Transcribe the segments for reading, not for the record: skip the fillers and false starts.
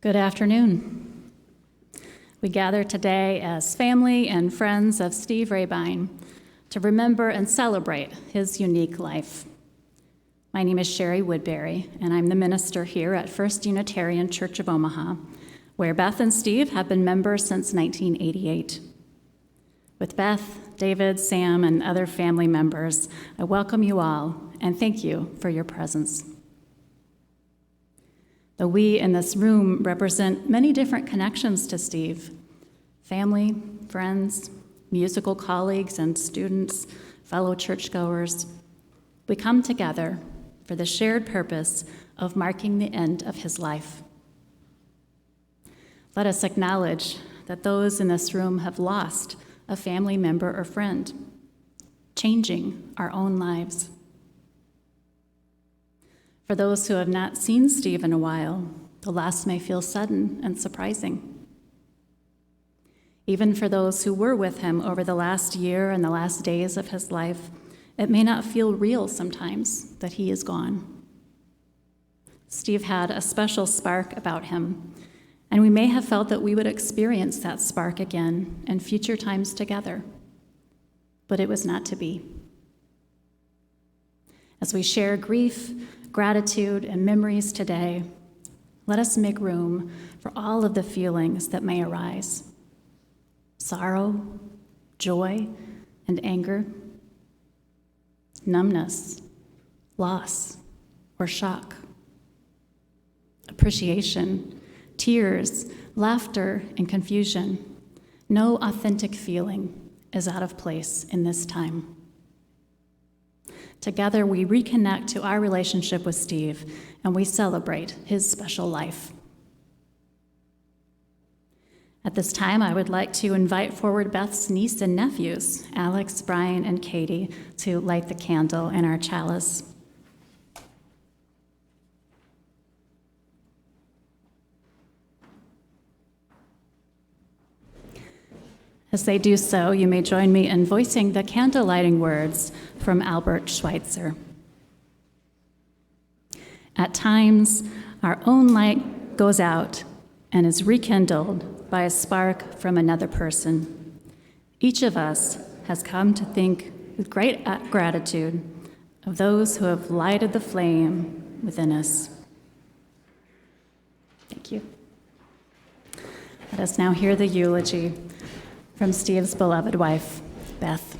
Good afternoon. We gather today as family and friends of Steve Raybine to remember and celebrate his unique life. My name is Shari Woodbury, and I'm the minister here at First Unitarian Church of Omaha, where Beth and Steve have been members since 1988. With Beth, David, Sam, and other family members, I welcome you all and thank you for your presence. Though we in this room represent many different connections to Steve, family, friends, musical colleagues and students, fellow churchgoers, we come together for the shared purpose of marking the end of his life. Let us acknowledge that those in this room have lost a family member or friend, changing our own lives. For those who have not seen Steve in a while, the loss may feel sudden and surprising. Even for those who were with him over the last year and the last days of his life, it may not feel real sometimes that he is gone. Steve had a special spark about him, and we may have felt that we would experience that spark again in future times together, but it was not to be. As we share grief, gratitude, and memories today, let us make room for all of the feelings that may arise: sorrow, joy, and anger, numbness, loss, or shock, appreciation, tears, laughter, and confusion. No authentic feeling is out of place in this time. Together, we reconnect to our relationship with Steve, and we celebrate his special life. At this time, I would like to invite forward Beth's niece and nephews, Alex, Brian, and Katie, to light the candle in our chalice. As they do so, you may join me in voicing the candle lighting words from Albert Schweitzer. At times, our own light goes out and is rekindled by a spark from another person. Each of us has come to think with great gratitude of those who have lighted the flame within us. Thank you. Let us now hear the eulogy from Steve's beloved wife, Beth.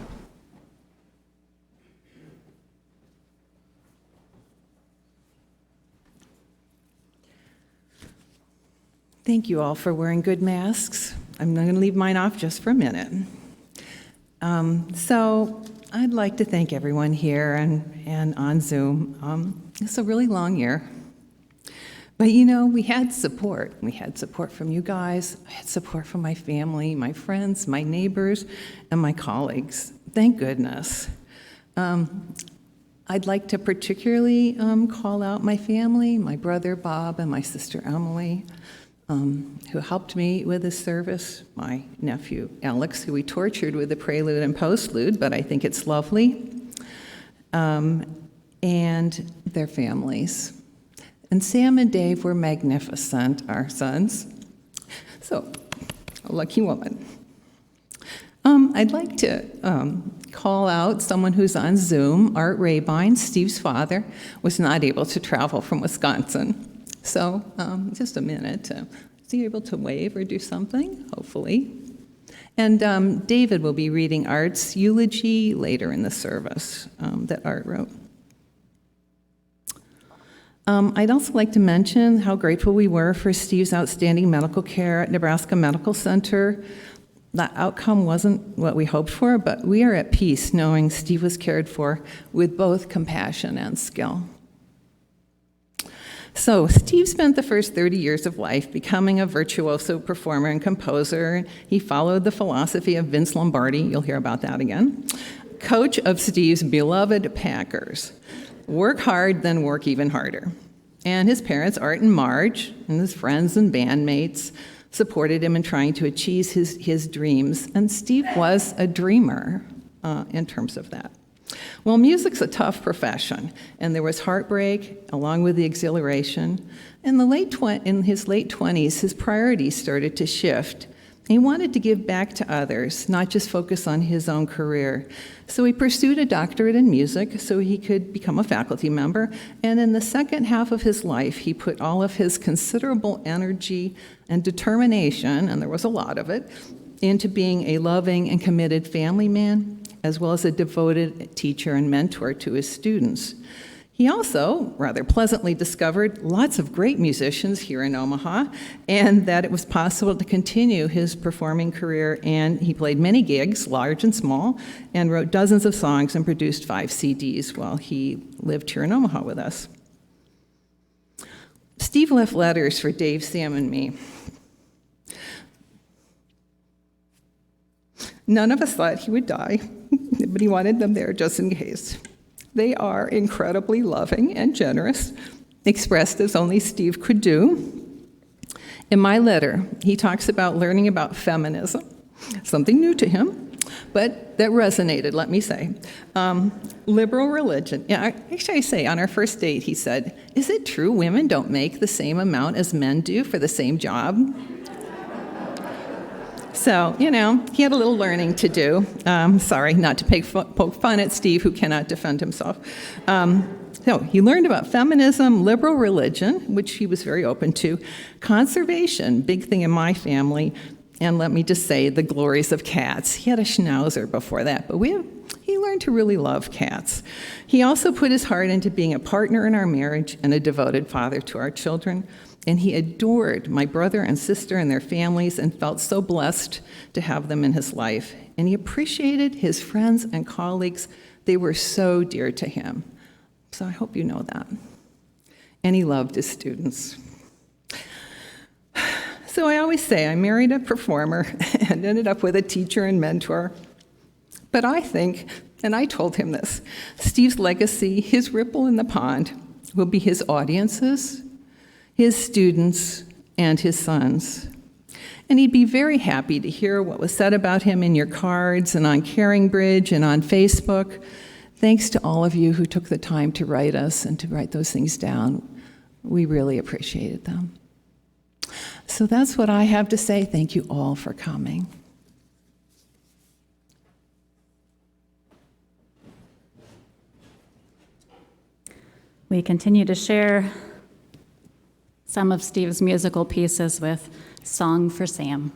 Thank you all for wearing good masks. I'm going to leave mine off just for a minute. So I'd like to thank everyone here and on Zoom. It's a really long year. But you know, we had support. We had support from you guys. I had support from my family, my friends, my neighbors, and my colleagues. Thank goodness. I'd like to particularly call out my family, my brother Bob and my sister Emily, who helped me with this service, my nephew Alex, who we tortured with the Prelude and Postlude, but I think it's lovely, and their families. And Sam and Dave were magnificent, our sons. So, a lucky woman. I'd like to call out someone who's on Zoom. Art Raybine, Steve's father, was not able to travel from Wisconsin. So, just a minute. Is he able to wave or do something? Hopefully. And David will be reading Art's eulogy later in the service that Art wrote. I'd also like to mention how grateful we were for Steve's outstanding medical care at Nebraska Medical Center. The outcome wasn't what we hoped for, but we are at peace knowing Steve was cared for with both compassion and skill. So Steve spent the first 30 years of life becoming a virtuoso performer and composer. He followed the philosophy of Vince Lombardi, you'll hear about that again, coach of Steve's beloved Packers. Work hard, then work even harder. And his parents, Art and Marge, and his friends and bandmates supported him in trying to achieve his dreams. And Steve was a dreamer in terms of that. Well, music's a tough profession, and there was heartbreak along with the exhilaration. In his late 20s, his priorities started to shift. He wanted to give back to others, not just focus on his own career. So he pursued a doctorate in music so he could become a faculty member. And in the second half of his life, he put all of his considerable energy and determination, and there was a lot of it, into being a loving and committed family man, as well as a devoted teacher and mentor to his students. He also rather pleasantly discovered lots of great musicians here in Omaha, and that it was possible to continue his performing career, and he played many gigs, large and small, and wrote dozens of songs and produced 5 CDs while he lived here in Omaha with us. Steve left letters for Dave, Sam, and me. None of us thought he would die, but he wanted them there just in case. They are incredibly loving and generous, expressed as only Steve could do. In my letter, he talks about learning about feminism, something new to him, but that resonated, let me say. Liberal religion. Yeah, actually, I say on our first date, he said, "Is it true women don't make the same amount as men do for the same job?" So, he had a little learning to do. Sorry, not to poke fun at Steve, who cannot defend himself. So he learned about feminism, liberal religion, which he was very open to, conservation, big thing in my family, and let me just say, the glories of cats. He had a schnauzer before that, but he learned to really love cats. He also put his heart into being a partner in our marriage and a devoted father to our children. And he adored my brother and sister and their families and felt so blessed to have them in his life. And he appreciated his friends and colleagues. They were so dear to him. So I hope you know that. And he loved his students. So I always say I married a performer and ended up with a teacher and mentor. But I think, and I told him this, Steve's legacy, his ripple in the pond, will be his audiences, his students, and his sons. And he'd be very happy to hear what was said about him in your cards and on Caring Bridge and on Facebook. Thanks to all of you who took the time to write us and to write those things down. We really appreciated them. So that's what I have to say. Thank you all for coming. We continue to share some of Steve's musical pieces with Song for Sam.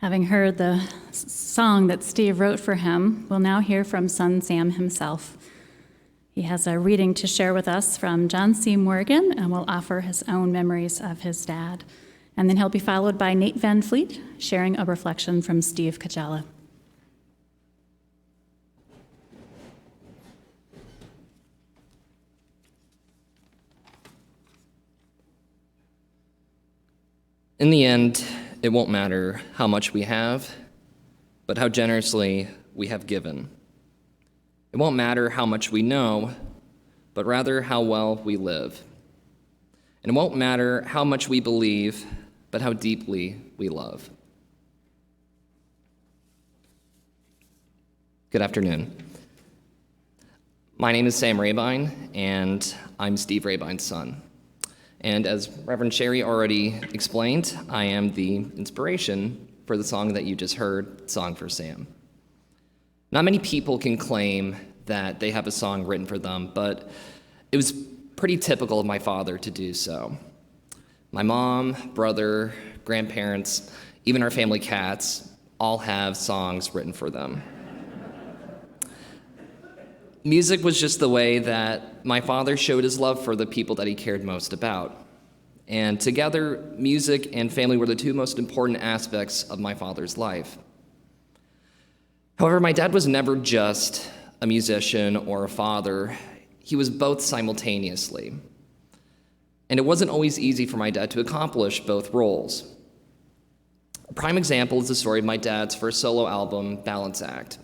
Having heard the song that Steve wrote for him, we'll now hear from son Sam himself. He has a reading to share with us from John C. Morgan, and will offer his own memories of his dad. And then he'll be followed by Nate Van Fleet, sharing a reflection from Steve Kujala. In the end, it won't matter how much we have, but how generously we have given. It won't matter how much we know, but rather how well we live. And it won't matter how much we believe, but how deeply we love. Good afternoon. My name is Sam Raybine, and I'm Steve Raybine's son. And as Reverend Shari already explained, I am the inspiration for the song that you just heard, Song for Sam. Not many people can claim that they have a song written for them, but it was pretty typical of my father to do so. My mom, brother, grandparents, even our family cats, all have songs written for them. Music was just the way that my father showed his love for the people that he cared most about. And together, music and family were the two most important aspects of my father's life. However, my dad was never just a musician or a father. He was both simultaneously. And it wasn't always easy for my dad to accomplish both roles. A prime example is the story of my dad's first solo album, Balance Act.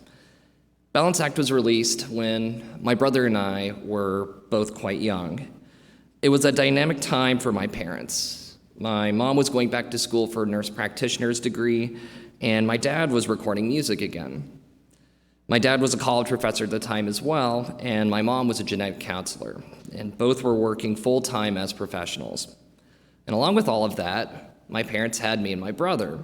Balance Act was released when my brother and I were both quite young. It was a dynamic time for my parents. My mom was going back to school for a nurse practitioner's degree, and my dad was recording music again. My dad was a college professor at the time as well, and my mom was a genetic counselor, and both were working full-time as professionals. And along with all of that, my parents had me and my brother.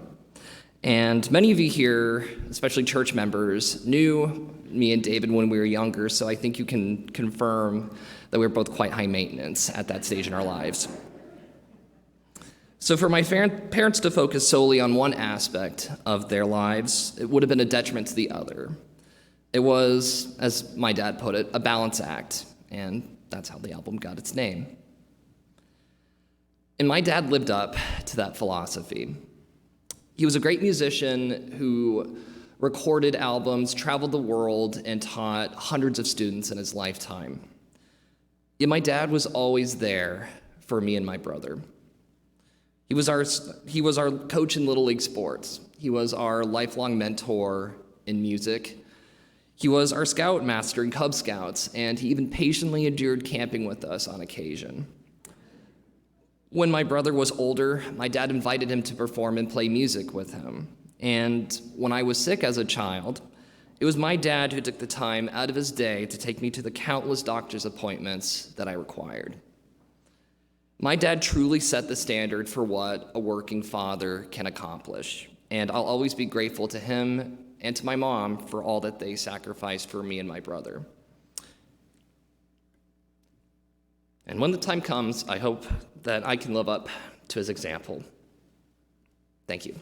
And many of you here, especially church members, knew me and David when we were younger, so I think you can confirm that we were both quite high maintenance at that stage in our lives. So for my parents to focus solely on one aspect of their lives, it would have been a detriment to the other. It was, as my dad put it, a balance act, and that's how the album got its name. And my dad lived up to that philosophy. He was a great musician who recorded albums, traveled the world, and taught hundreds of students in his lifetime. Yet my dad was always there for me and my brother. He was our coach in Little League sports. He was our lifelong mentor in music. He was our scoutmaster in Cub Scouts, and he even patiently endured camping with us on occasion. When my brother was older, my dad invited him to perform and play music with him. And when I was sick as a child, it was my dad who took the time out of his day to take me to the countless doctor's appointments that I required. My dad truly set the standard for what a working father can accomplish, and I'll always be grateful to him and to my mom for all that they sacrificed for me and my brother. And when the time comes, I hope that I can live up to his example. Thank you.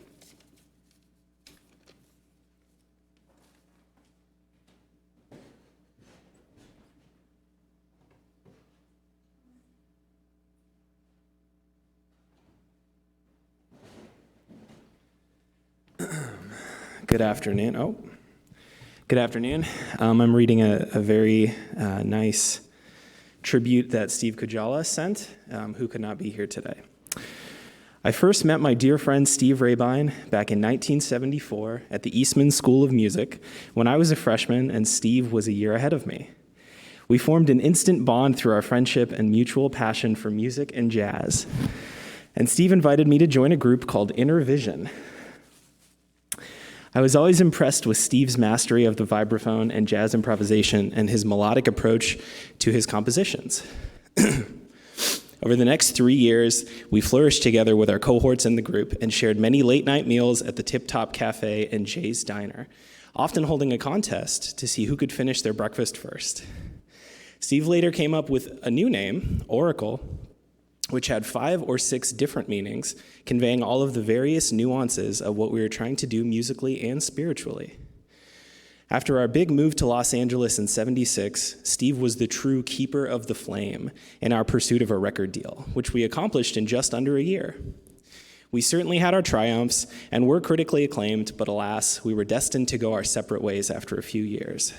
Good afternoon. Good afternoon. I'm reading a very nice tribute that Steve Kujala sent, who could not be here today. I first met my dear friend Steve Raybine back in 1974 at the Eastman School of Music when I was a freshman and Steve was a year ahead of me. We formed an instant bond through our friendship and mutual passion for music and jazz. And Steve invited me to join a group called Inner Vision. I was always impressed with Steve's mastery of the vibraphone and jazz improvisation and his melodic approach to his compositions. Over the next 3 years, we flourished together with our cohorts in the group and shared many late-night meals at the Tip Top Cafe and Jay's Diner, often holding a contest to see who could finish their breakfast first. Steve later came up with a new name, Oracle, which had 5 or 6 different meanings, conveying all of the various nuances of what we were trying to do musically and spiritually. After our big move to Los Angeles in '76, Steve was the true keeper of the flame in our pursuit of a record deal, which we accomplished in just under a year. We certainly had our triumphs and were critically acclaimed, but alas, we were destined to go our separate ways after a few years.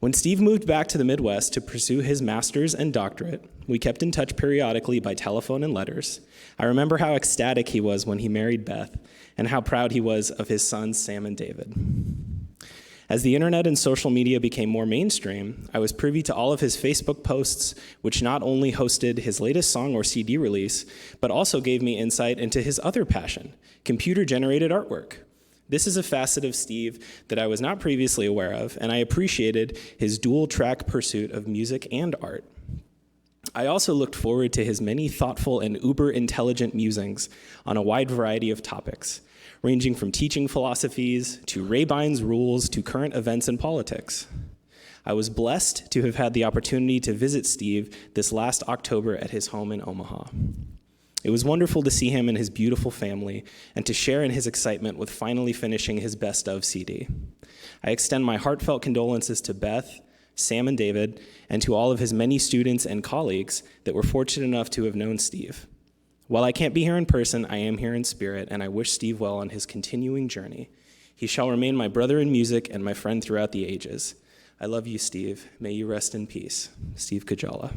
When Steve moved back to the Midwest to pursue his master's and doctorate, we kept in touch periodically by telephone and letters. I remember how ecstatic he was when he married Beth, and how proud he was of his sons, Sam and David. As the internet and social media became more mainstream, I was privy to all of his Facebook posts, which not only hosted his latest song or CD release, but also gave me insight into his other passion, computer-generated artwork. This is a facet of Steve that I was not previously aware of, and I appreciated his dual-track pursuit of music and art. I also looked forward to his many thoughtful and uber-intelligent musings on a wide variety of topics, ranging from teaching philosophies to Raybine's rules to current events and politics. I was blessed to have had the opportunity to visit Steve this last October at his home in Omaha. It was wonderful to see him and his beautiful family and to share in his excitement with finally finishing his Best Of CD. I extend my heartfelt condolences to Beth, Sam and David, and to all of his many students and colleagues that were fortunate enough to have known Steve. While I can't be here in person, I am here in spirit, and I wish Steve well on his continuing journey. He shall remain my brother in music and my friend throughout the ages. I love you, Steve. May you rest in peace. Steve Kujala.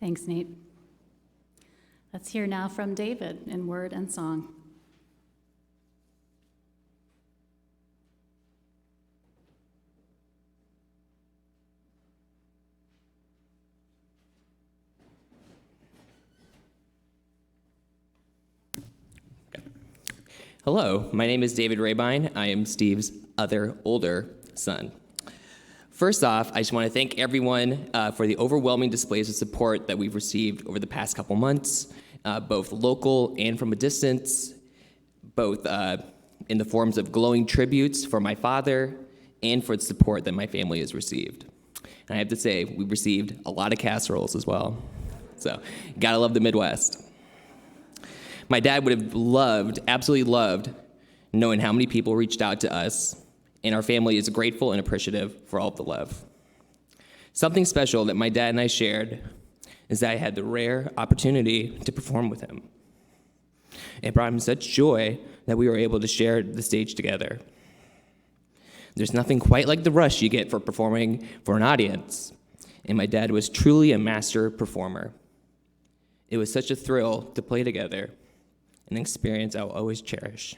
Thanks, Nate. Let's hear now from David in word and song. Hello, my name is David Raybine. I am Steve's other older son. First off, I just want to thank everyone for the overwhelming displays of support that we've received over the past couple months, both local and from a distance, both in the forms of glowing tributes for my father and for the support that my family has received. And I have to say, we received a lot of casseroles as well. So, gotta love the Midwest. My dad would have loved, absolutely loved, knowing how many people reached out to us, and our family is grateful and appreciative for all of the love. Something special that my dad and I shared is that I had the rare opportunity to perform with him. It brought him such joy that we were able to share the stage together. There's nothing quite like the rush you get for performing for an audience, and my dad was truly a master performer. It was such a thrill to play together, an experience I'll always cherish.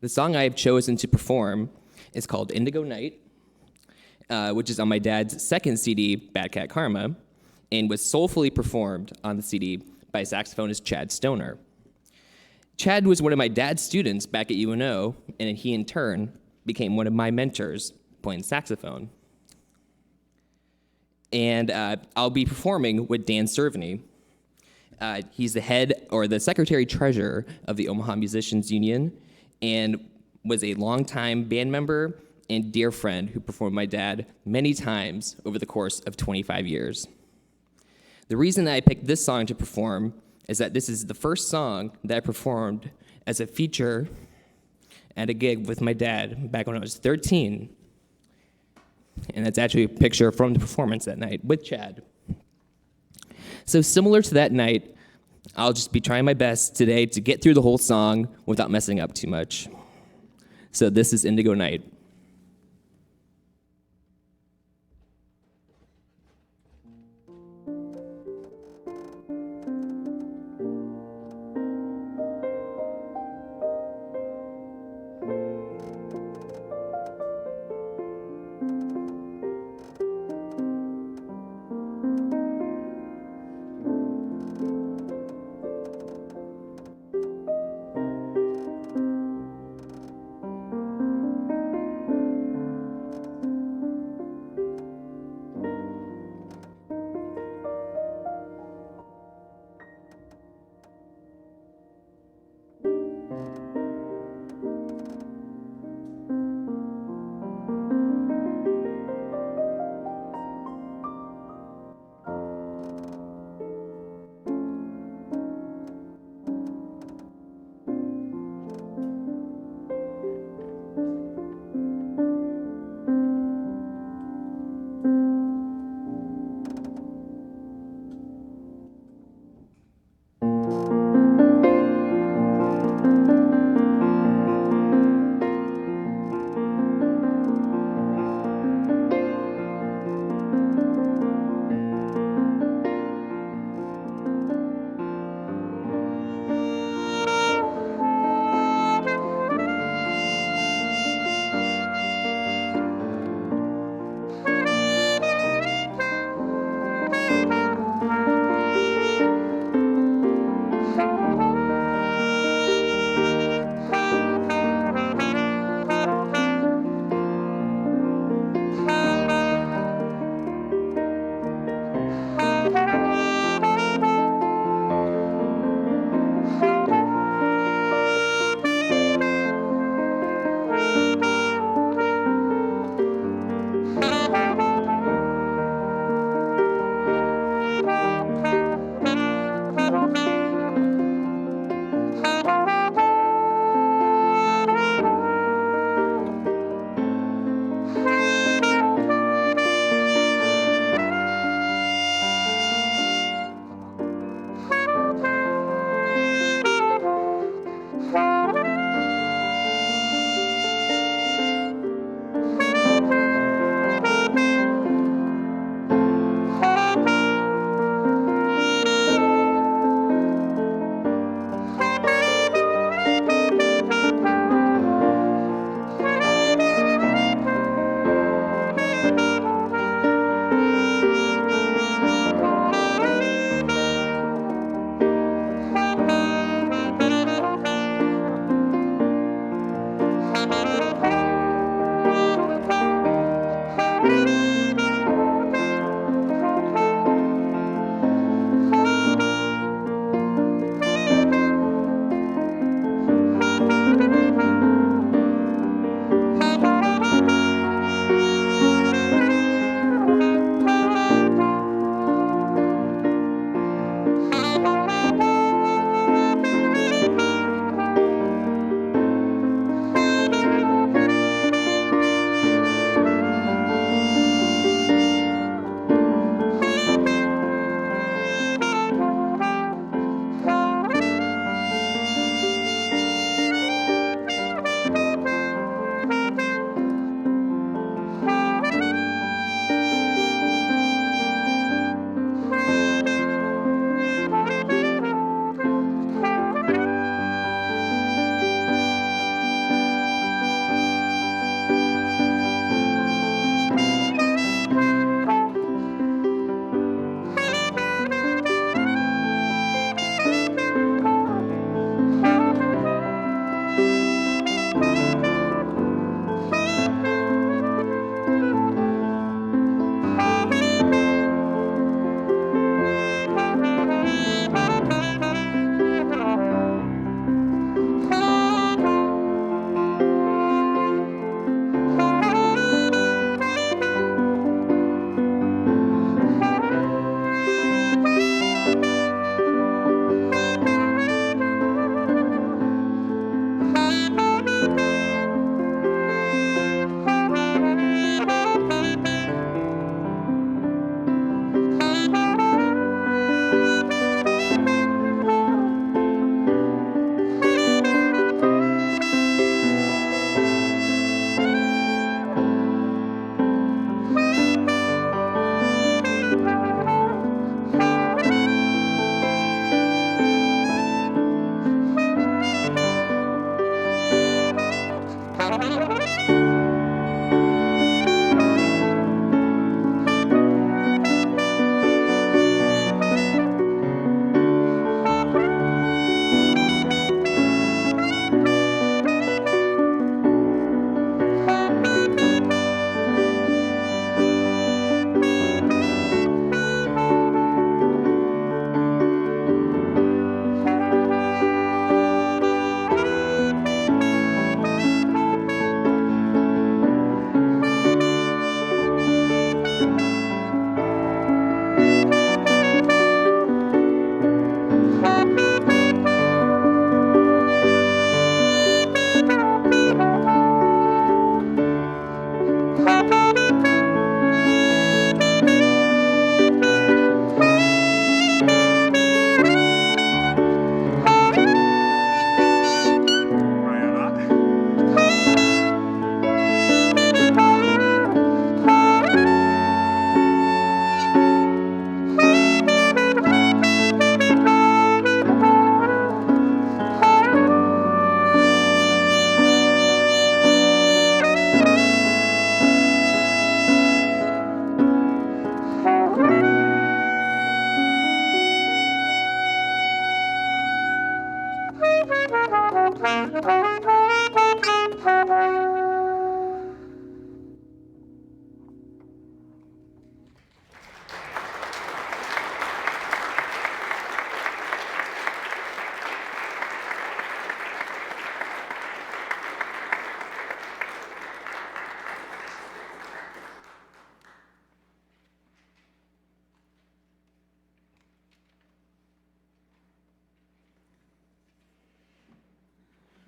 The song I have chosen to perform is called Indigo Night, which is on my dad's second CD, Bad Cat Karma, and was soulfully performed on the CD by saxophonist Chad Stoner. Chad was one of my dad's students back at UNO, and he in turn became one of my mentors playing saxophone. And I'll be performing with Dan Cerveny. He's the head or the secretary-treasurer of the Omaha Musicians Union and was a longtime band member and dear friend who performed with my dad many times over the course of 25 years. The reason that I picked this song to perform is that this is the first song that I performed as a feature at a gig with my dad back when I was 13. And that's actually a picture from the performance that night with Chad. So similar to that night, I'll just be trying my best today to get through the whole song without messing up too much. So this is Indigo Night.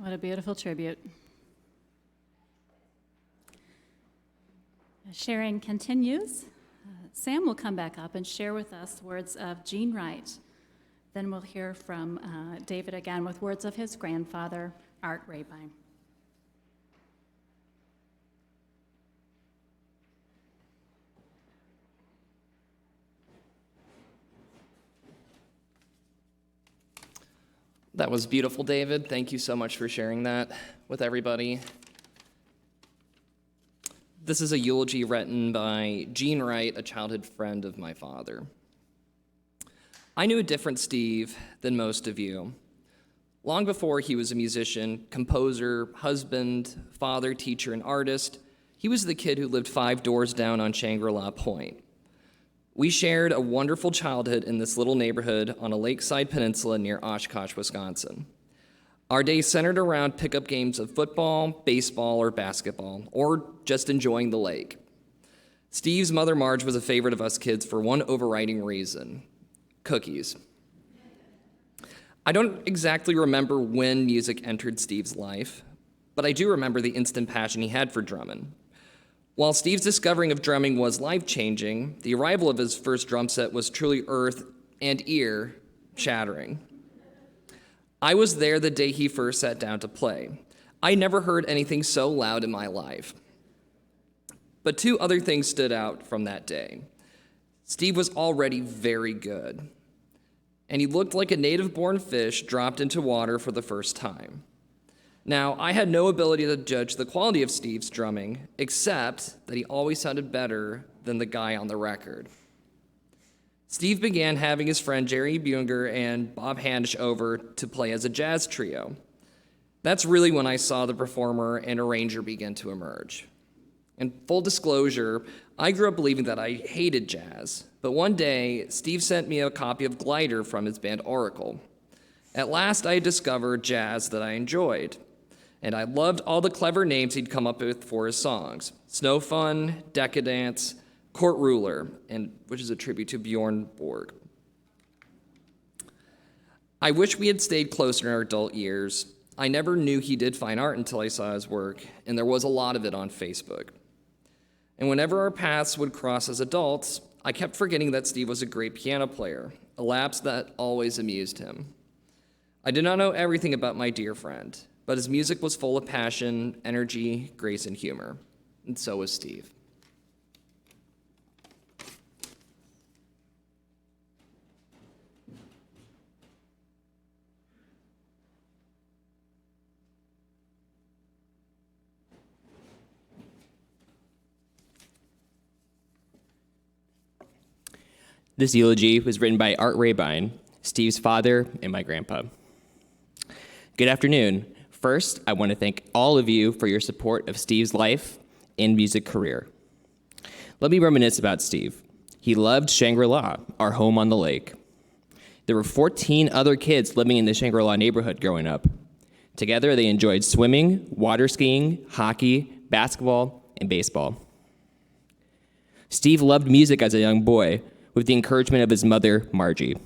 What a beautiful tribute. As sharing continues, Sam will come back up and share with us words of Jean Wright. Then we'll hear from David again with words of his grandfather, Art Raybine. That was beautiful, David. Thank you so much for sharing that with everybody. This is a eulogy written by Jean Wright, a childhood friend of my father. I knew a different Steve than most of you. Long before he was a musician, composer, husband, father, teacher, and artist, he was the kid who lived 5 doors down on Shangri-La Point. We shared a wonderful childhood in this little neighborhood on a lakeside peninsula near Oshkosh, Wisconsin. Our days centered around pickup games of football, baseball, or basketball, or just enjoying the lake. Steve's mother, Marge, was a favorite of us kids for one overriding reason: cookies. I don't exactly remember when music entered Steve's life, but I do remember the instant passion he had for drumming. While Steve's discovering of drumming was life-changing, the arrival of his first drum set was truly earth and ear shattering. I was there the day he first sat down to play. I never heard anything so loud in my life. But 2 other things stood out from that day. Steve was already very good, and he looked like a native-born fish dropped into water for the first time. Now, I had no ability to judge the quality of Steve's drumming, except that he always sounded better than the guy on the record. Steve began having his friend Jerry Bunger and Bob Handish over to play as a jazz trio. That's really when I saw the performer and arranger begin to emerge. In full disclosure, I grew up believing that I hated jazz, but one day, Steve sent me a copy of Glider from his band Oracle. At last, I discovered jazz that I enjoyed, and I loved all the clever names he'd come up with for his songs: Snow Fun, Decadence, Court Ruler, and which is a tribute to Bjorn Borg. I wish we had stayed closer in our adult years. I never knew he did fine art until I saw his work, and there was a lot of it on Facebook. And whenever our paths would cross as adults, I kept forgetting that Steve was a great piano player, a lapse that always amused him. I did not know everything about my dear friend, but his music was full of passion, energy, grace, and humor. And so was Steve. This eulogy was written by Art Raybine, Steve's father and my grandpa. Good afternoon. First, I want to thank all of you for your support of Steve's life and music career. Let me reminisce about Steve. He loved Shangri-La, our home on the lake. There were 14 other kids living in the Shangri-La neighborhood growing up. Together, they enjoyed swimming, water skiing, hockey, basketball, and baseball. Steve loved music as a young boy, with the encouragement of his mother, Margie.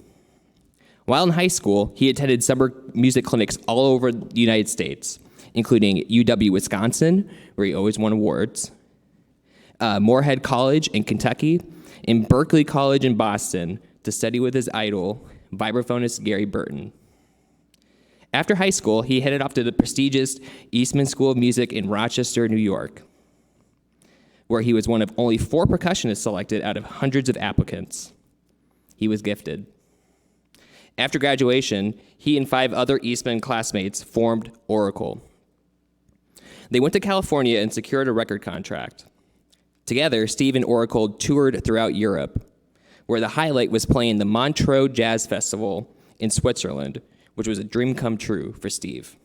While in high school, he attended summer music clinics all over the United States, including UW-Wisconsin, where he always won awards, Moorhead College in Kentucky, and Berkeley College in Boston to study with his idol, vibraphonist Gary Burton. After high school, he headed off to the prestigious Eastman School of Music in Rochester, New York, where he was one of only 4 percussionists selected out of hundreds of applicants. He was gifted. After graduation, he and 5 other Eastman classmates formed Oracle. They went to California and secured a record contract. Together, Steve and Oracle toured throughout Europe, where the highlight was playing the Montreux Jazz Festival in Switzerland, which was a dream come true for Steve.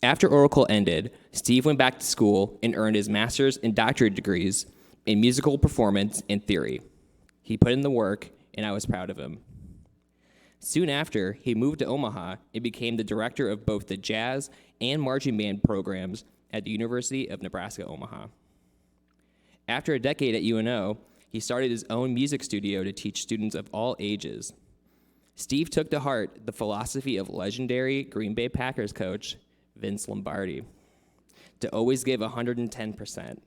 After Oracle ended, Steve went back to school and earned his master's and doctorate degrees in musical performance and theory. He put in the work, and I was proud of him. Soon after, he moved to Omaha and became the director of both the jazz and marching band programs at the University of Nebraska-Omaha. After a decade at UNO, he started his own music studio to teach students of all ages. Steve took to heart the philosophy of legendary Green Bay Packers coach Vince Lombardi to always give 110%.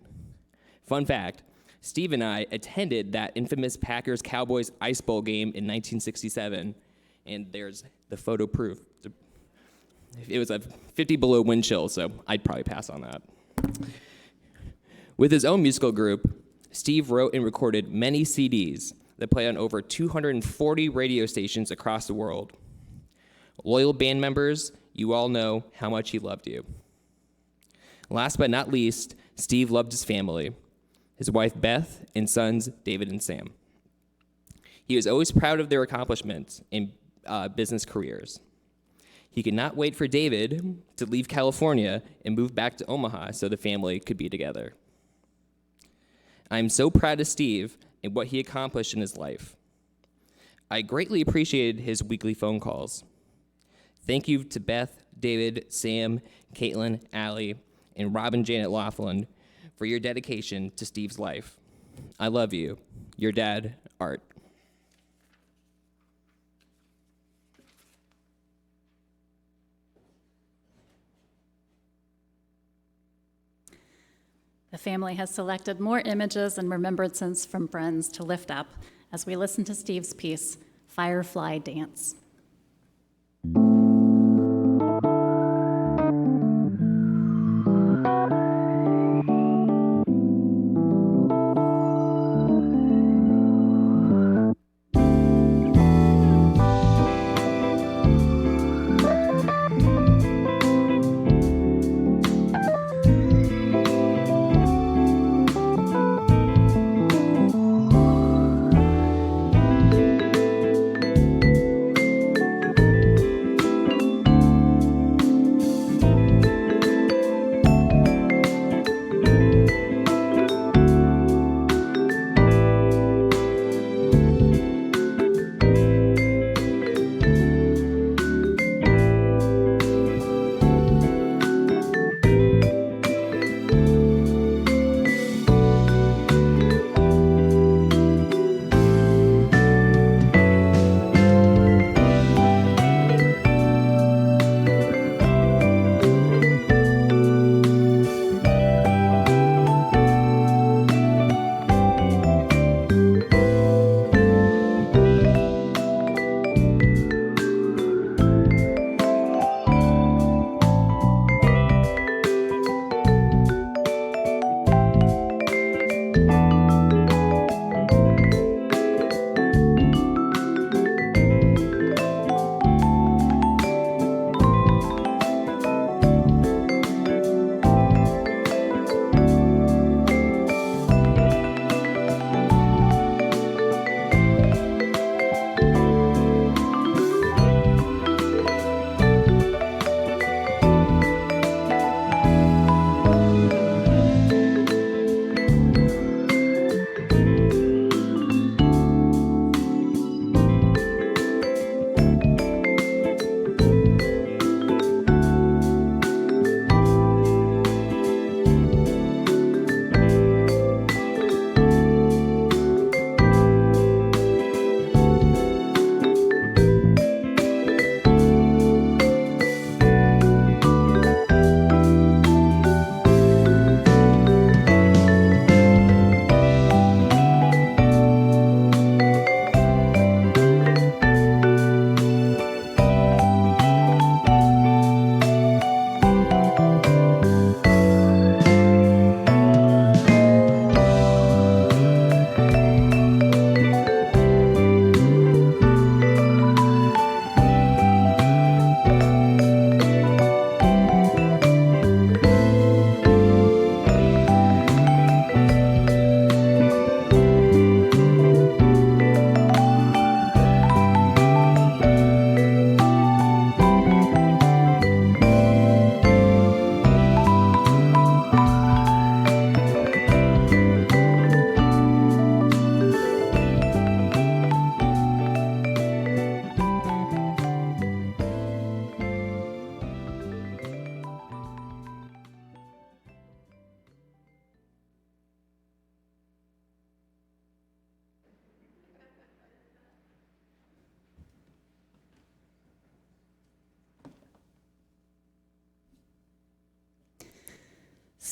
Fun fact, Steve and I attended that infamous Packers-Cowboys Ice Bowl game in 1967, and there's the photo proof. It was a 50 below wind chill, so I'd probably pass on that. With his own musical group, Steve wrote and recorded many CDs that play on over 240 radio stations across the world. Loyal band members, you all know how much he loved you. Last but not least, Steve loved his family, his wife Beth, and sons David and Sam. He was always proud of their accomplishments in business careers. He could not wait for David to leave California and move back to Omaha so the family could be together. I am so proud of Steve and what he accomplished in his life. I greatly appreciated his weekly phone calls. Thank you to Beth, David, Sam, Caitlin, Allie, and Robin Janet Laughlin for your dedication to Steve's life. I love you. Your dad, Art. The family has selected more images and remembrances from friends to lift up as we listen to Steve's piece, Firefly Dance.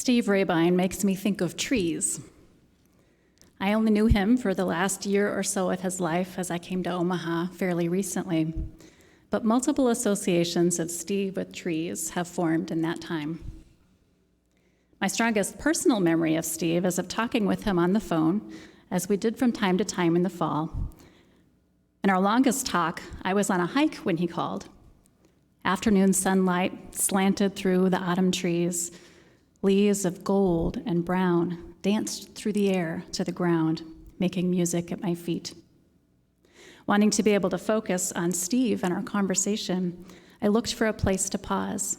Steve Raybine makes me think of trees. I only knew him for the last year or so of his life as I came to Omaha fairly recently, but multiple associations of Steve with trees have formed in that time. My strongest personal memory of Steve is of talking with him on the phone, as we did from time to time in the fall. In our longest talk, I was on a hike when he called. Afternoon sunlight slanted through the autumn trees. Leaves of gold and brown danced through the air to the ground, making music at my feet. Wanting to be able to focus on Steve and our conversation, I looked for a place to pause.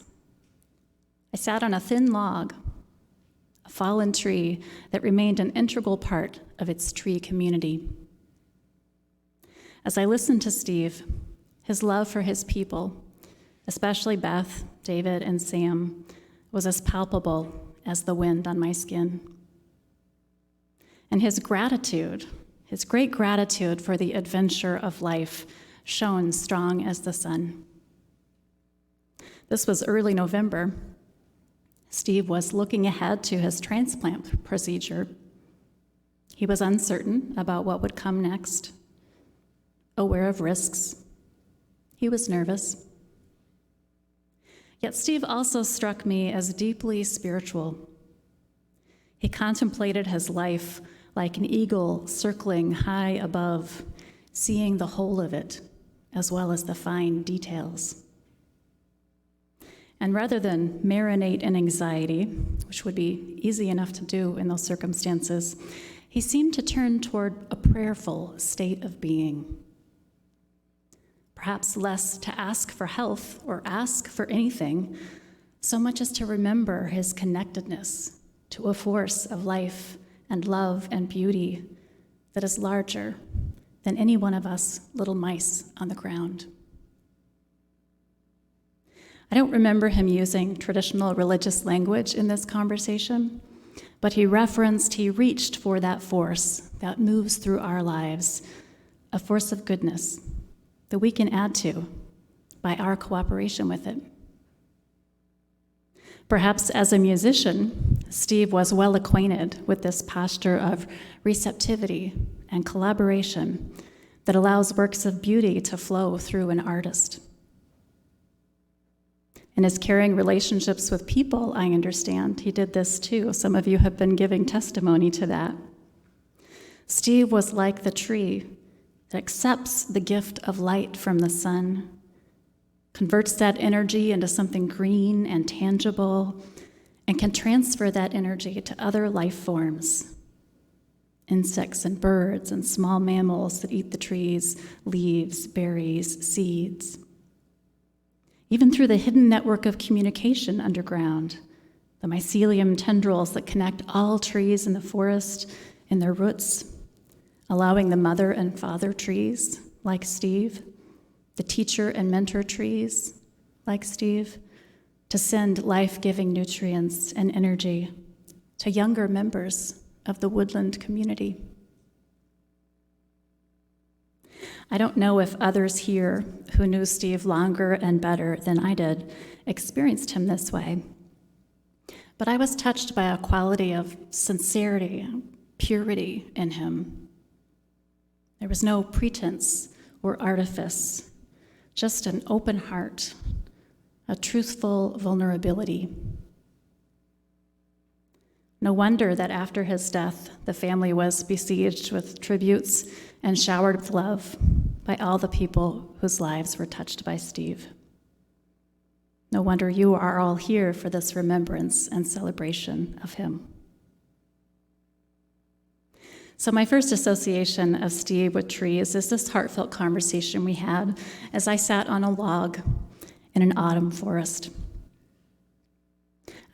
I sat on a thin log, a fallen tree that remained an integral part of its tree community. As I listened to Steve, his love for his people, especially Beth, David, and Sam, was as palpable as the wind on my skin. And his gratitude, his great gratitude for the adventure of life, shone strong as the sun. This was early November. Steve was looking ahead to his transplant procedure. He was uncertain about what would come next, aware of risks. He was nervous. Yet Steve also struck me as deeply spiritual. He contemplated his life like an eagle circling high above, seeing the whole of it, as well as the fine details. And rather than marinate in anxiety, which would be easy enough to do in those circumstances, he seemed to turn toward a prayerful state of being. Perhaps less to ask for health or ask for anything, so much as to remember his connectedness to a force of life and love and beauty that is larger than any one of us little mice on the ground. I don't remember him using traditional religious language in this conversation, but he reached for that force that moves through our lives, a force of goodness that we can add to by our cooperation with it. Perhaps as a musician, Steve was well acquainted with this posture of receptivity and collaboration that allows works of beauty to flow through an artist. In his caring relationships with people, I understand, he did this too. Some of you have been giving testimony to that. Steve was like the tree that accepts the gift of light from the sun, converts that energy into something green and tangible, and can transfer that energy to other life forms, insects and birds and small mammals that eat the trees, leaves, berries, seeds. Even through the hidden network of communication underground, the mycelium tendrils that connect all trees in the forest in their roots, allowing the mother and father trees, like Steve, the teacher and mentor trees, like Steve, to send life-giving nutrients and energy to younger members of the woodland community. I don't know if others here who knew Steve longer and better than I did experienced him this way, but I was touched by a quality of sincerity, purity in him. There was no pretense or artifice, just an open heart, a truthful vulnerability. No wonder that after his death, the family was besieged with tributes and showered with love by all the people whose lives were touched by Steve. No wonder you are all here for this remembrance and celebration of him. So my first association of Steve with trees is this heartfelt conversation we had as I sat on a log in an autumn forest.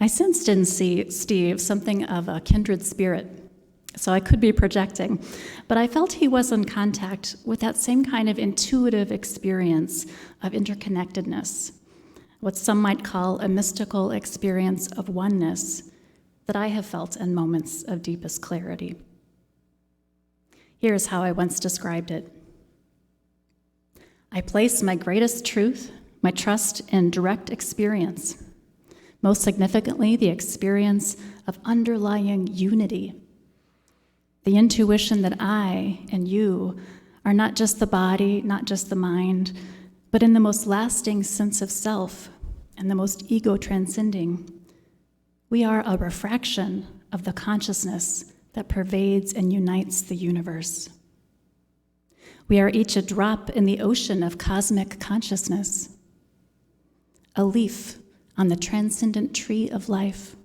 I sensed in Steve something of a kindred spirit, so I could be projecting, but I felt he was in contact with that same kind of intuitive experience of interconnectedness, what some might call a mystical experience of oneness that I have felt in moments of deepest clarity. Here's how I once described it. I place my greatest truth, my trust in direct experience, Most significantly, the experience of underlying unity. The intuition that I and you are not just the body, not just the mind, but in the most lasting sense of self and the most ego-transcending. We are a refraction of the consciousness that pervades and unites the universe. We are each a drop in the ocean of cosmic consciousness, a leaf on the transcendent tree of life,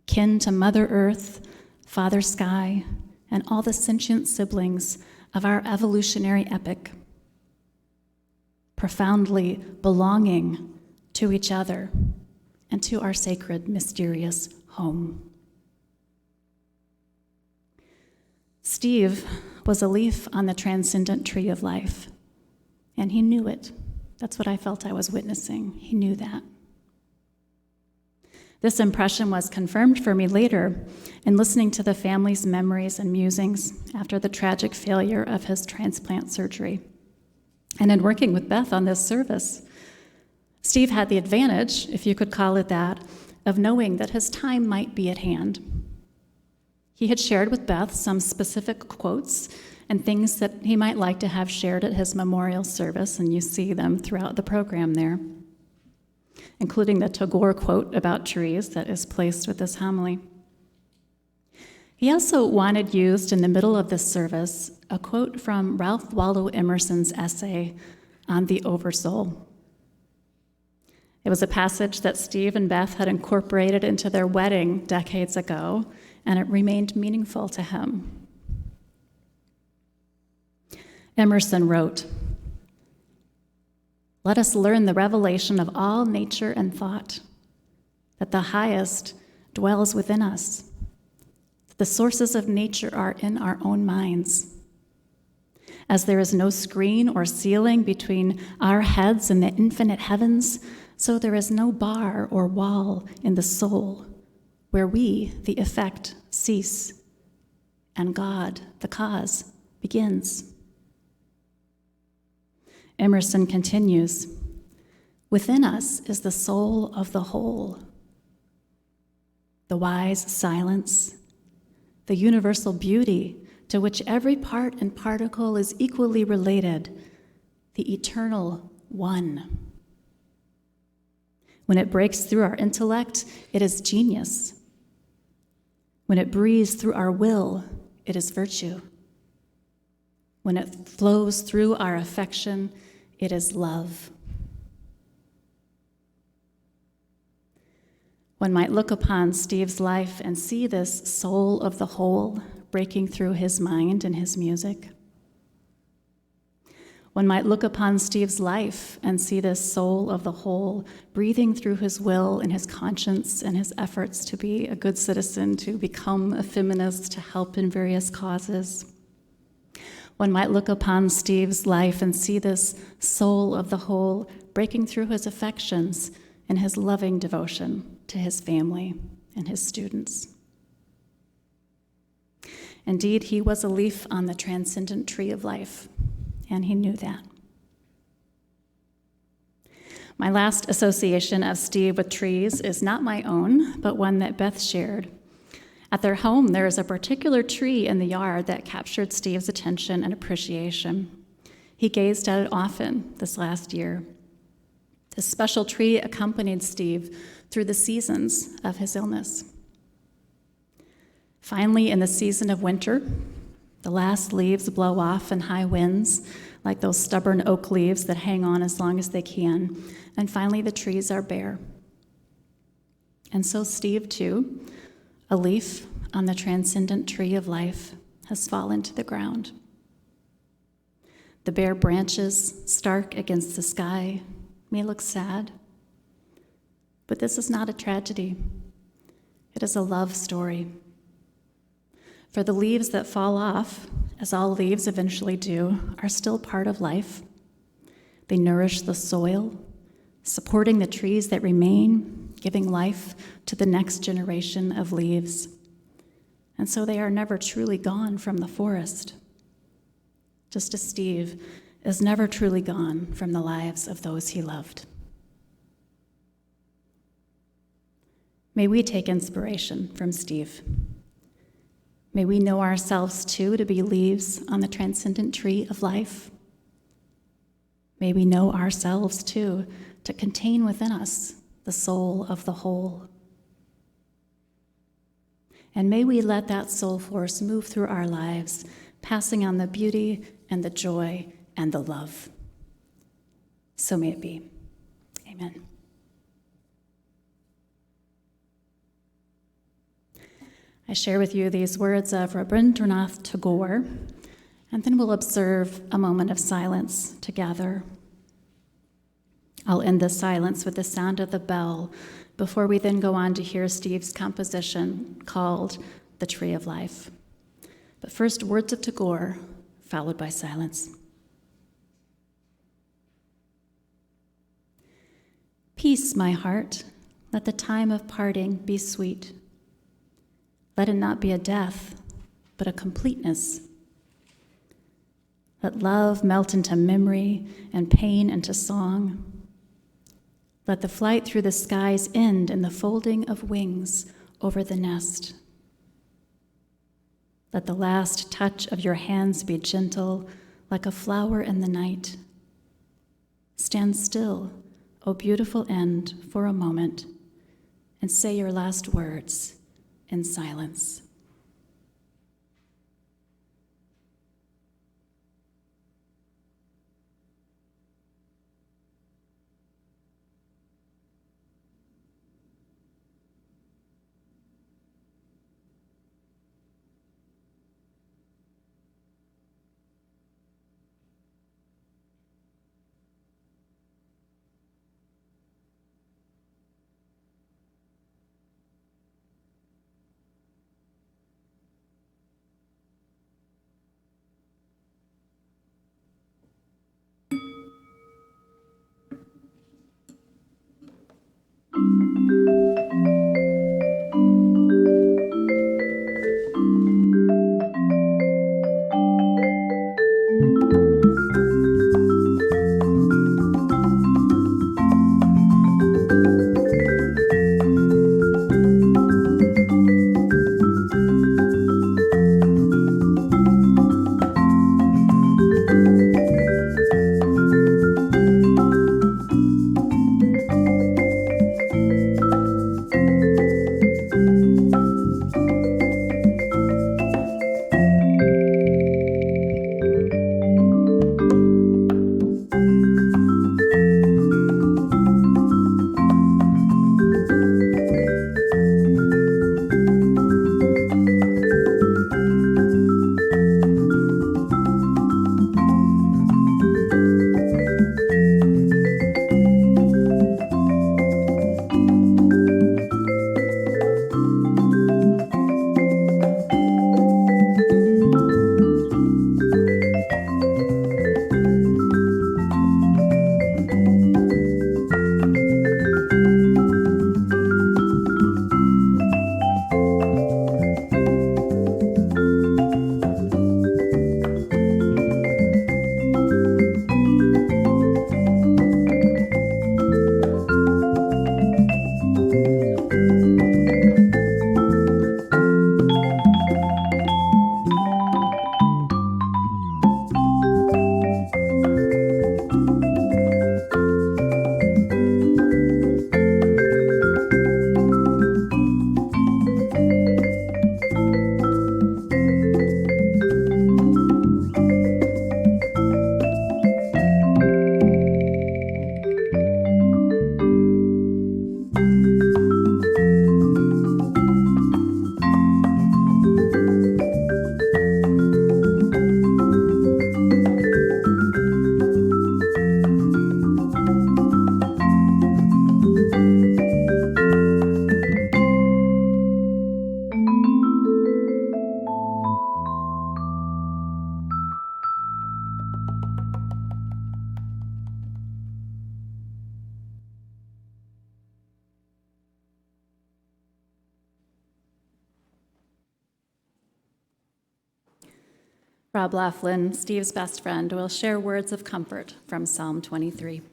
kin to Mother Earth, Father Sky, and all the sentient siblings of our evolutionary epic, profoundly belonging to each other and to our sacred, mysterious home. Steve was a leaf on the transcendent tree of life, and he knew it. That's what I felt I was witnessing. He knew that. This impression was confirmed for me later in listening to the family's memories and musings after the tragic failure of his transplant surgery. And in working with Beth on this service, Steve had the advantage, if you could call it that, of knowing that his time might be at hand. He had shared with Beth some specific quotes and things that he might like to have shared at his memorial service, and you see them throughout the program there, including the Tagore quote about trees that is placed with this homily. He also wanted used in the middle of this service a quote from Ralph Waldo Emerson's essay on the Oversoul. It was a passage that Steve and Beth had incorporated into their wedding decades ago, and it remained meaningful to him. Emerson wrote, "Let us learn the revelation of all nature and thought, that the highest dwells within us. The sources of nature are in our own minds. As there is no screen or ceiling between our heads and the infinite heavens, so there is no bar or wall in the soul, where we, the effect, cease, and God, the cause, begins." Emerson continues, "Within us is the soul of the whole, the wise silence, the universal beauty to which every part and particle is equally related, the eternal one. When it breaks through our intellect, it is genius. When it breathes through our will, it is virtue. When it flows through our affection, it is love." One might look upon Steve's life and see this soul of the whole breaking through his mind and his music. One might look upon Steve's life and see this soul of the whole breathing through his will and his conscience and his efforts to be a good citizen, to become a feminist, to help in various causes. One might look upon Steve's life and see this soul of the whole breaking through his affections and his loving devotion to his family and his students. Indeed, he was a leaf on the transcendent tree of life, and he knew that. My last association of Steve with trees is not my own, but one that Beth shared. At their home, there is a particular tree in the yard that captured Steve's attention and appreciation. He gazed at it often this last year. This special tree accompanied Steve through the seasons of his illness. Finally, in the season of winter, the last leaves blow off in high winds, like those stubborn oak leaves that hang on as long as they can, and finally the trees are bare. And so Steve, too, a leaf on the transcendent tree of life, has fallen to the ground. The bare branches, stark against the sky, may look sad, but this is not a tragedy. It is a love story. For the leaves that fall off, as all leaves eventually do, are still part of life. They nourish the soil, supporting the trees that remain, giving life to the next generation of leaves. And so they are never truly gone from the forest, just as Steve is never truly gone from the lives of those he loved. May we take inspiration from Steve. May we know ourselves too to be leaves on the transcendent tree of life. May we know ourselves too to contain within us the soul of the whole. And may we let that soul force move through our lives, passing on the beauty and the joy and the love. So may it be. Amen. I share with you these words of Rabindranath Tagore, and then we'll observe a moment of silence together. I'll end this silence with the sound of the bell before we then go on to hear Steve's composition called The Tree of Life. But first, words of Tagore, followed by silence. Peace, my heart, let the time of parting be sweet. Let it not be a death, but a completeness. Let love melt into memory and pain into song. Let the flight through the skies end in the folding of wings over the nest. Let the last touch of your hands be gentle, like a flower in the night. Stand still, O beautiful end, for a moment, and say your last words in silence. Rob Laughlin, Steve's best friend, will share words of comfort from Psalm 23.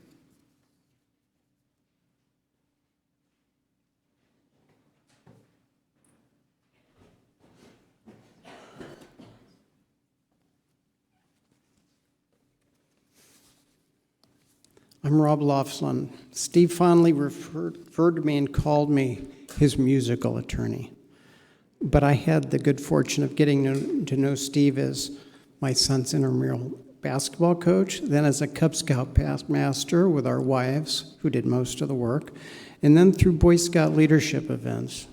I'm Rob Laughlin. Steve fondly referred to me and called me his musical attorney. But I had the good fortune of getting to know Steve as my son's intramural basketball coach, then as a Cub Scout past master with our wives, who did most of the work, and then through Boy Scout leadership events.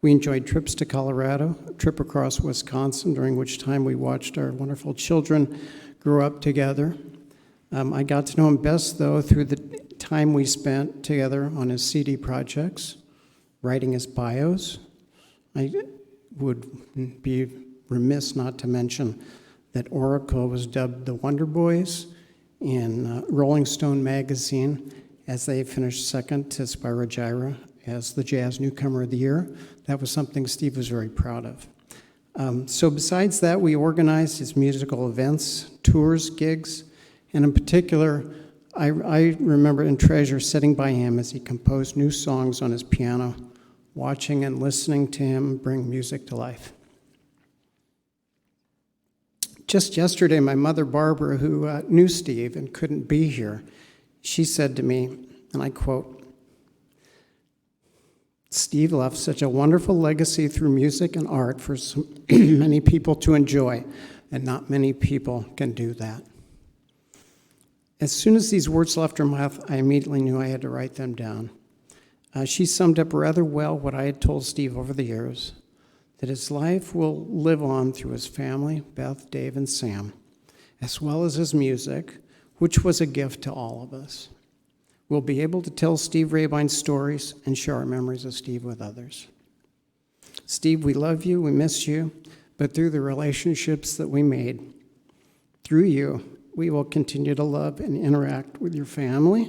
We enjoyed trips to Colorado, a trip across Wisconsin, during which time we watched our wonderful children grow up together. I got to know him best, though, through the time we spent together on his CD projects, writing his bios. I would be remiss not to mention that Oracle was dubbed the Wonder Boys in Rolling Stone magazine as they finished second to Spyro Gyra as the Jazz Newcomer of the Year. That was something Steve was very proud of. So besides that, we organized his musical events, tours, gigs, and in particular, I remember and treasure sitting by him as he composed new songs on his piano, watching and listening to him bring music to life. Just yesterday, my mother, Barbara, who knew Steve and couldn't be here, she said to me, and I quote, "Steve left such a wonderful legacy through music and art for so many people to enjoy, and not many people can do that." As soon as these words left her mouth, I immediately knew I had to write them down. She summed up rather well what I had told Steve over the years, that his life will live on through his family, Beth, Dave, and Sam, as well as his music, which was a gift to all of us. We'll be able to tell Steve Rehbein's stories and share our memories of Steve with others. Steve, we love you, we miss you, but through the relationships that we made, through you, we will continue to love and interact with your family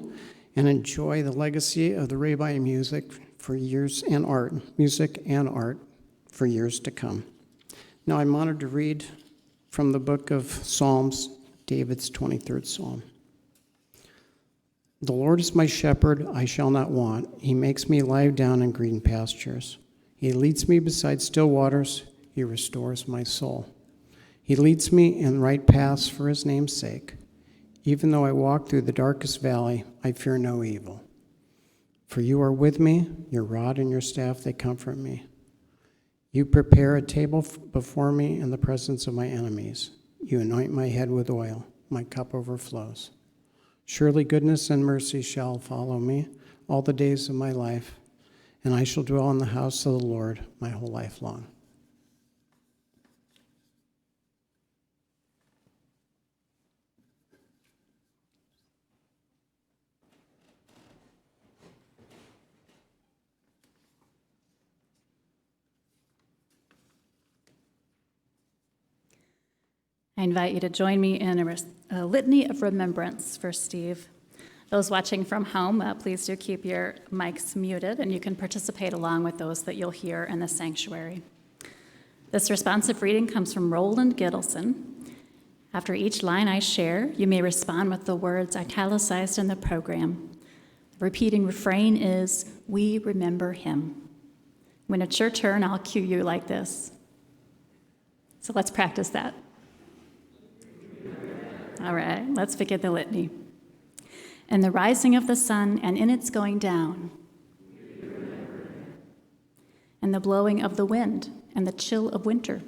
and enjoy the legacy of the Rehbein music for years and art, music and art for years to come. Now I'm honored to read from the book of Psalms, David's 23rd Psalm. The Lord is my shepherd, I shall not want. He makes me lie down in green pastures. He leads me beside still waters. He restores my soul. He leads me in right paths for his name's sake. Even though I walk through the darkest valley, I fear no evil. For you are with me, your rod and your staff, they comfort me. You prepare a table before me in the presence of my enemies. You anoint my head with oil, my cup overflows. Surely goodness and mercy shall follow me all the days of my life, and I shall dwell in the house of the Lord my whole life long. I invite you to join me in a litany of remembrance for Steve. Those watching from home, please do keep your mics muted, and you can participate along with those that you'll hear in the sanctuary. This responsive reading comes from Roland Gittleson. After each line I share, you may respond with the words italicized in the program. The repeating refrain is, "We remember him." When it's your turn, I'll cue you like this. So let's practice that. All right, let's begin the litany. In the rising of the sun and in its going down, in the blowing of the wind and the chill of winter,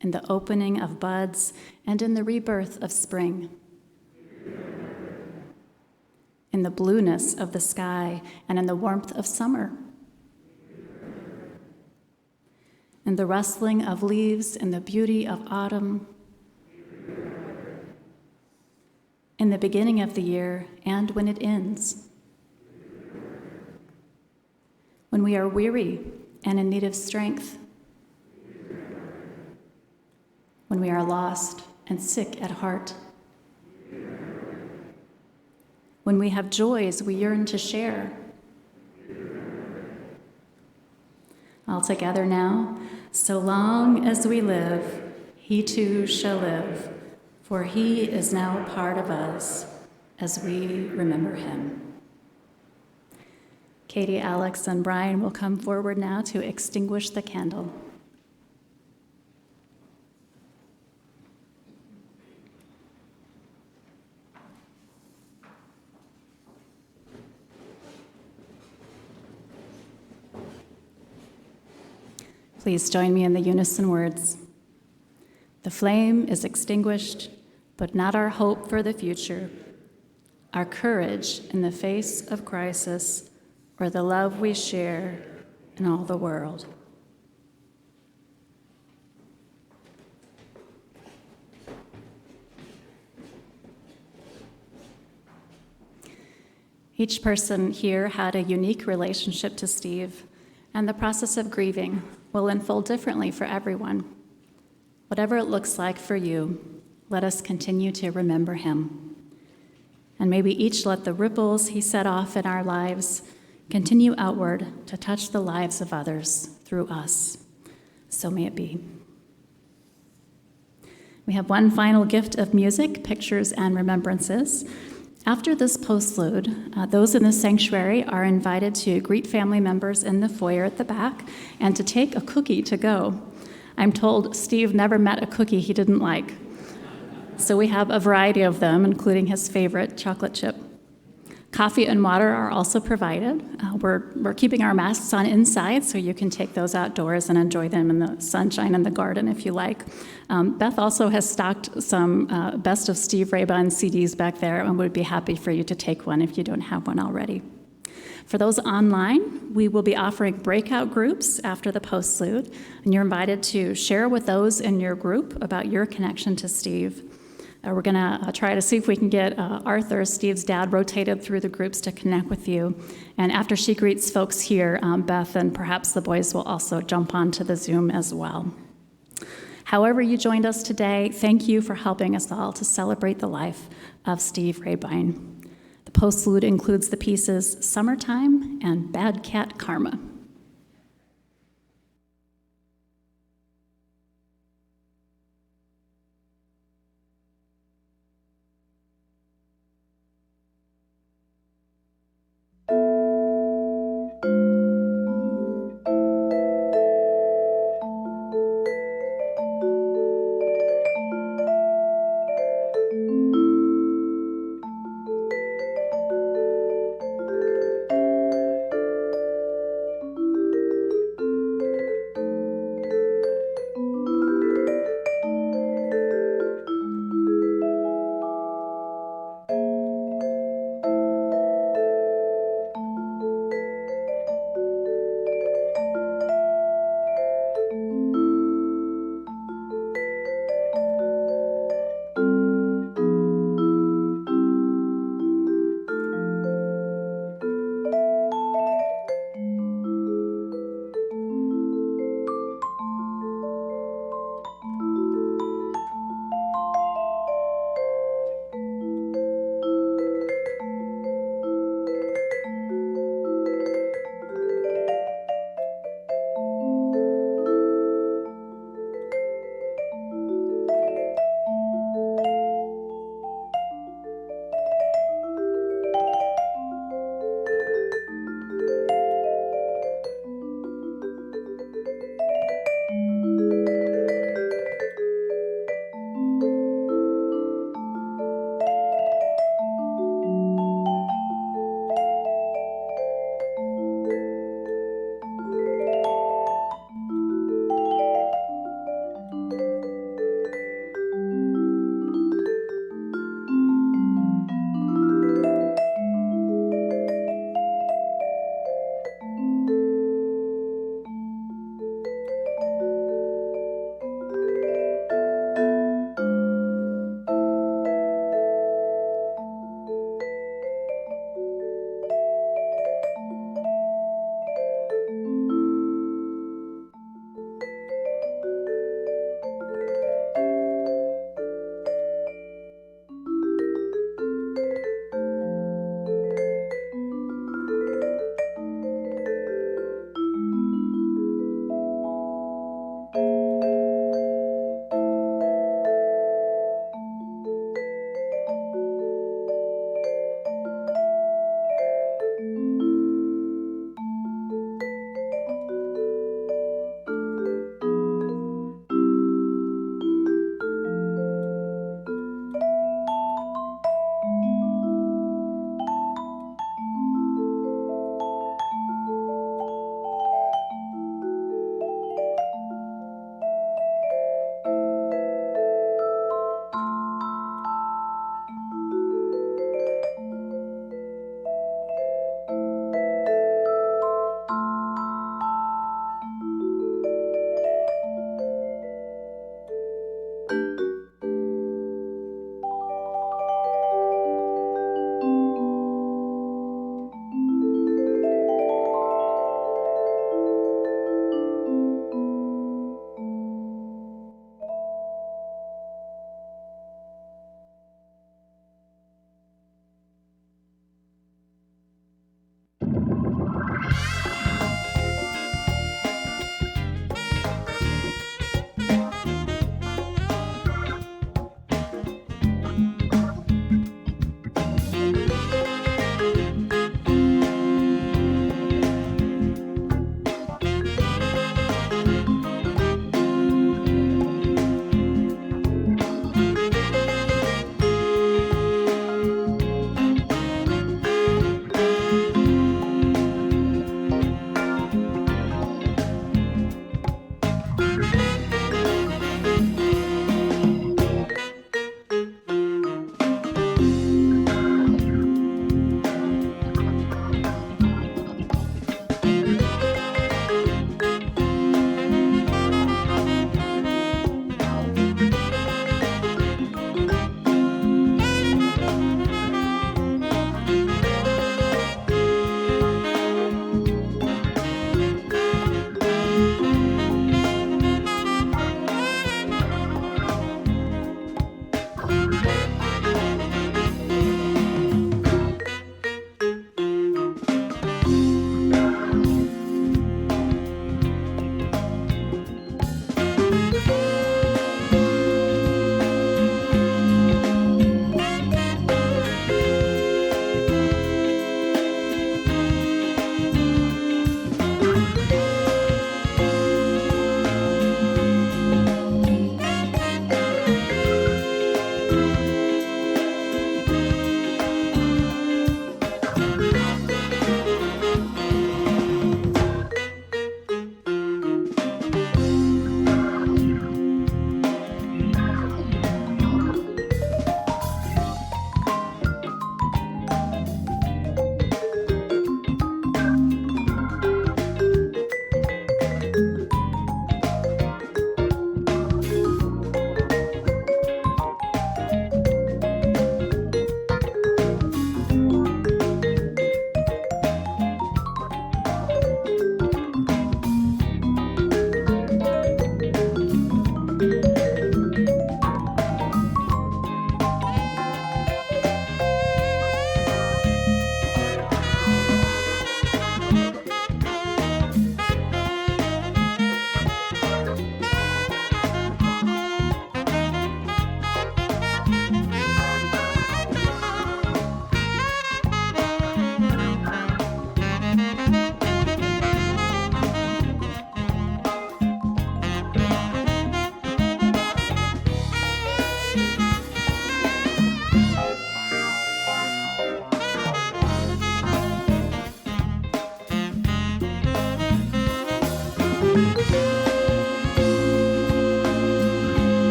in the opening of buds and in the rebirth of spring, in the blueness of the sky and in the warmth of summer, in the rustling of leaves and the beauty of autumn, in the beginning of the year and when it ends, when we are weary and in need of strength, when we are lost and sick at heart, when we have joys we yearn to share. All together now. So long as we live, he too shall live, for he is now a part of us as we remember him. Katie, Alex, and Brian will come forward now to extinguish the candle. Please join me in the unison words. The flame is extinguished, but not our hope for the future, our courage in the face of crisis, or the love we share in all the world. Each person here had a unique relationship to Steve, and the process of grieving will unfold differently for everyone. Whatever it looks like for you, let us continue to remember him. And may we each let the ripples he set off in our lives continue outward to touch the lives of others through us. So may it be. We have one final gift of music, pictures, and remembrances. After this postlude, those in the sanctuary are invited to greet family members in the foyer at the back and to take a cookie to go. I'm told Steve never met a cookie he didn't like. So we have a variety of them, including his favorite chocolate chip. Coffee and water are also provided. We're keeping our masks on inside, so you can take those outdoors and enjoy them in the sunshine in the garden if you like. Beth also has stocked some Best of Steve Raybine CDs back there, and would be happy for you to take one if you don't have one already. For those online, we will be offering breakout groups after the postlude, and you're invited to share with those in your group about your connection to Steve. We're going to try to see if we can get Arthur, Steve's dad, rotated through the groups to connect with you. And after she greets folks here, Beth and perhaps the boys will also jump onto the Zoom as well. However you joined us today, thank you for helping us all to celebrate the life of Steve Raybine. The postlude includes the pieces Summertime and Bad Cat Karma.